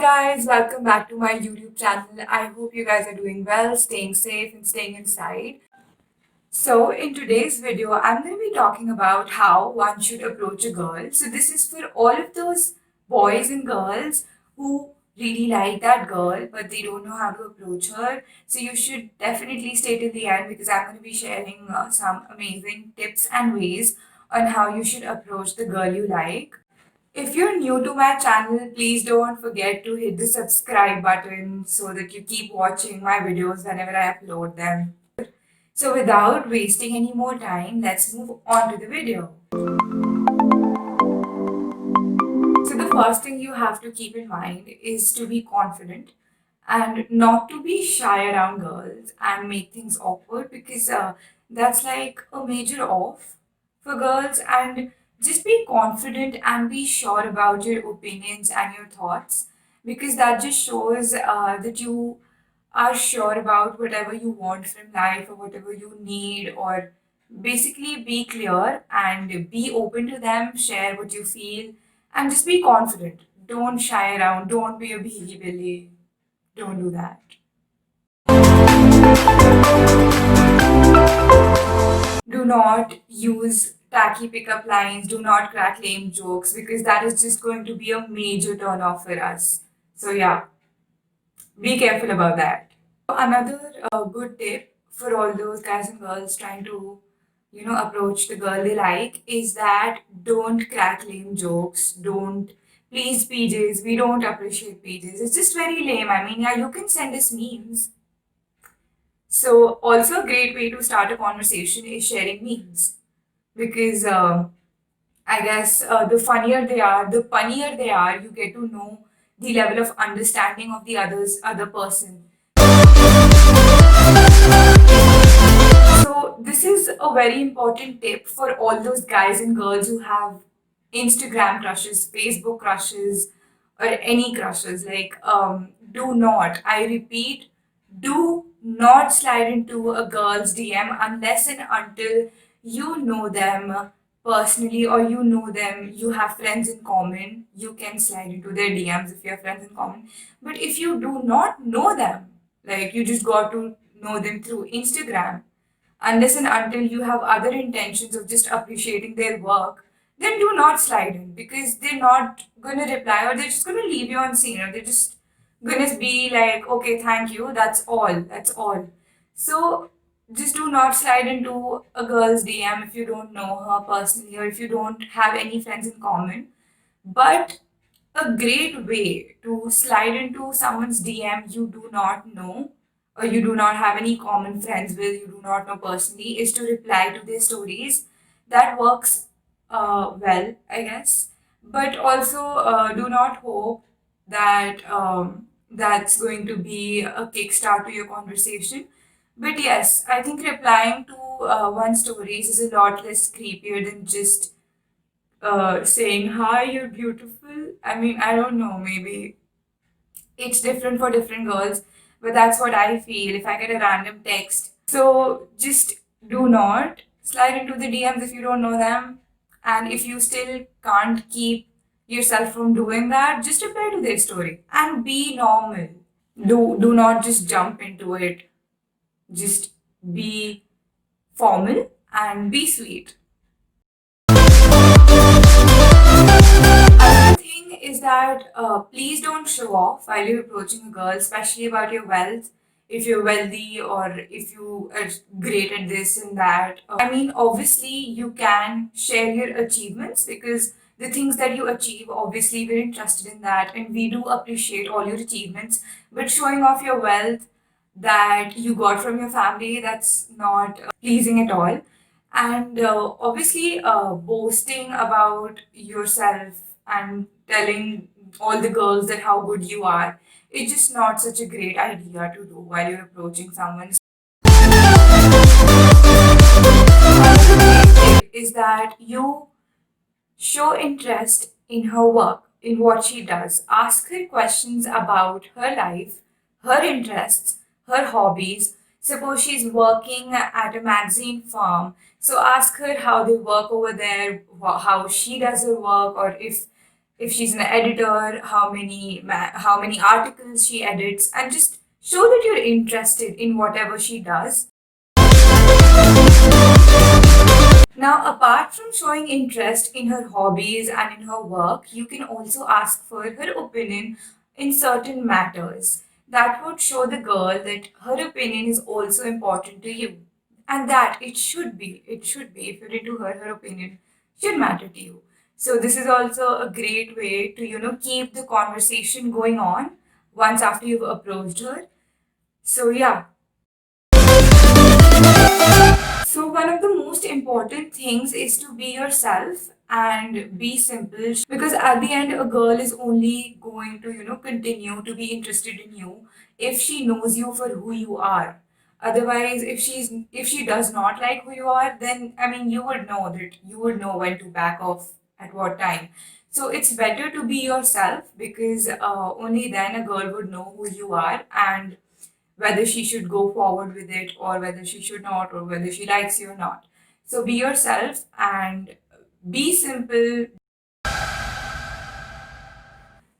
guys, welcome back to my YouTube channel. I hope you guys are doing well, staying safe, and staying inside. So, in today's video, I'm going to be talking about how one should approach a girl. So, this is for all of those boys and girls who really like that girl but they don't know how to approach her. So, you should definitely stay till the end because I'm going to be sharing some amazing tips and ways on how you should approach the girl you like. If you're new to my channel, please don't forget to hit the subscribe button so that you keep watching my videos whenever I upload them. So without wasting any more time, let's move on to the video. So the first thing you have to keep in mind is to be confident and not to be shy around girls and make things awkward because that's like a major off for girls, and just be confident and be sure about your opinions and your thoughts because that just shows that you are sure about whatever you want from life or whatever you need, or basically be clear and be open to them, share what you feel, and just be confident. Don't shy around, don't be a beady billy, don't do that. Do not use tacky pickup lines, do not crack lame jokes because that is just going to be a major turn off for us. So, yeah, be careful about that. Another good tip for all those guys and girls trying to, approach the girl they like is that don't crack lame jokes. Don't, please, PJs. We don't appreciate PJs. It's just very lame. I mean, yeah, you can send us memes. So, also a great way to start a conversation is sharing memes because I guess the funnier they are, the funnier they are, you get to know the level of understanding of the other person. So, this is a very important tip for all those guys and girls who have Instagram crushes, Facebook crushes, or any crushes. Like, do not, I repeat, do not slide into a girl's DM unless and until you know them personally or you know them, you have friends in common. You can slide into their DMs if you have friends in common. But if you do not know them, like you just got to know them through Instagram, unless and until you have other intentions of just appreciating their work, then do not slide in because they're not going to reply or they're just going to leave you on scene or they're just going to be like, okay, thank you, that's all, that's all. So just do not slide into a girl's DM if you don't know her personally or if you don't have any friends in common. But a great way to slide into someone's DM you do not know or you do not have any common friends with, you do not know personally, is to reply to their stories. That works well, I guess. But also, do not hope that that's going to be a kickstart to your conversation. But yes, I think replying to one's stories is a lot less creepier than just saying, "Hi, you're beautiful." I mean, I don't know, maybe it's different for different girls, but that's what I feel if I get a random text. So just do not slide into the DMs if you don't know them. And if you still can't keep yourself from doing that, just reply to their story and be normal. Do not just jump into it. Just be formal and be sweet. Another thing is that please don't show off while you're approaching a girl, especially about your wealth. If you're wealthy or if you are great at this and that. I mean, obviously, you can share your achievements because the things that you achieve, obviously, we're interested in that and we do appreciate all your achievements. But showing off your wealth that you got from your family, that's not pleasing at all. And obviously, boasting about yourself and telling all the girls that how good you are, it's just not such a great idea to do while you're approaching someone. Another great tip is that you show interest in her work, in what she does. Ask her questions about her life, her interests, her hobbies. Suppose she's working at a magazine firm, so ask her how they work over there, how she does her work, or if if she's an editor, how many articles she edits, and just show that you're interested in whatever she does. Now, apart from showing interest in her hobbies and in her work, you can also ask for her opinion in certain matters. That would show the girl that her opinion is also important to you. And that it should be, if you're into her, her opinion should matter to you. So this is also a great way to, keep the conversation going on once after you've approached her. So yeah, so, one of the most important things is to be yourself and be simple, because at the end, a girl is only going to, continue to be interested in you if she knows you for who you are. Otherwise, if she does not like who you are, then I mean, you would know when to back off at what time. So it's better to be yourself, because only then a girl would know who you are and whether she should go forward with it or whether she should not, or whether she likes you or not. So be yourself and be simple.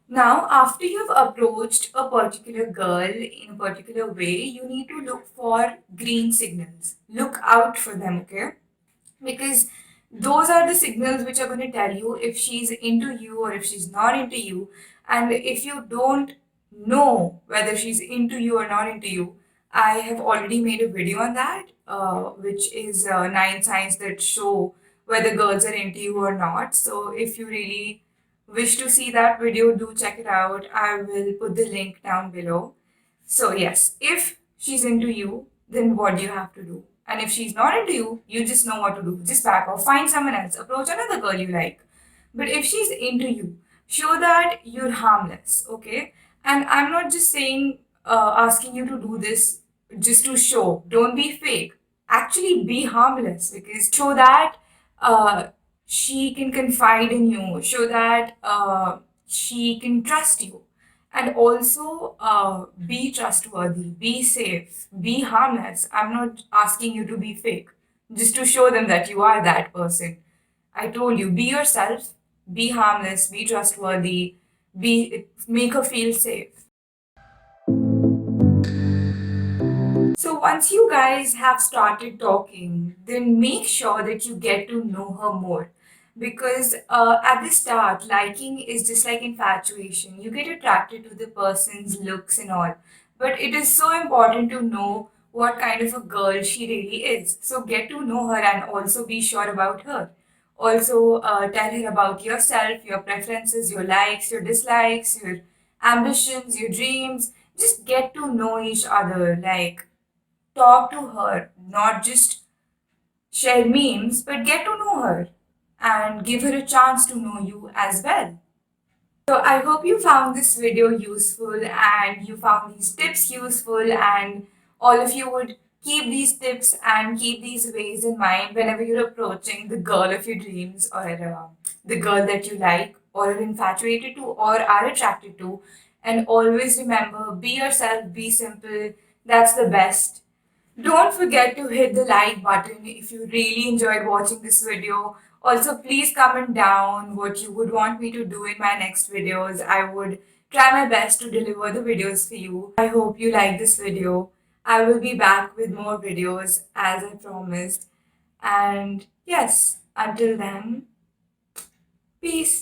Now, after you've approached a particular girl in a particular way, you need to look for green signals. Look out for them, okay? Because those are the signals which are going to tell you if she's into you or if she's not into you. And if you don't know whether she's into you or not into you, I have already made a video on that, which is 9 signs that show whether girls are into you or not. So if you really wish to see that video, do check it out. I will put the link down below. So, yes, if she's into you, then what do you have to do? And if she's not into you, you just know what to do. Just back off, find someone else, approach another girl you like. But if she's into you, show that you're harmless, okay? And I'm not just saying, asking you to do this just to show. Don't be fake. Actually, be harmless, because show that uh, she can confide in you, show that she can trust you, and also be trustworthy, be safe, be harmless. I'm not asking you to be fake just to show them that you are that person. I told you, be yourself, be harmless, be trustworthy, make her feel safe. So once you guys have started talking, then make sure that you get to know her more. Because at the start, liking is just like infatuation. You get attracted to the person's looks and all. But it is so important to know what kind of a girl she really is. So get to know her and also be sure about her. Also, tell her about yourself, your preferences, your likes, your dislikes, your ambitions, your dreams. Just get to know each other. Like, talk to her, not just share memes, but get to know her and give her a chance to know you as well. So I hope you found this video useful and you found these tips useful, and all of you would keep these tips and keep these ways in mind whenever you're approaching the girl of your dreams, or the girl that you like or are infatuated to or are attracted to. And always remember, be yourself, be simple. That's the best. Don't forget to hit the like button if you really enjoyed watching this video. Also, please comment down what you would want me to do in my next videos. I would try my best to deliver the videos for you. I hope you like this video. I will be back with more videos as I promised. And yes, until then, peace.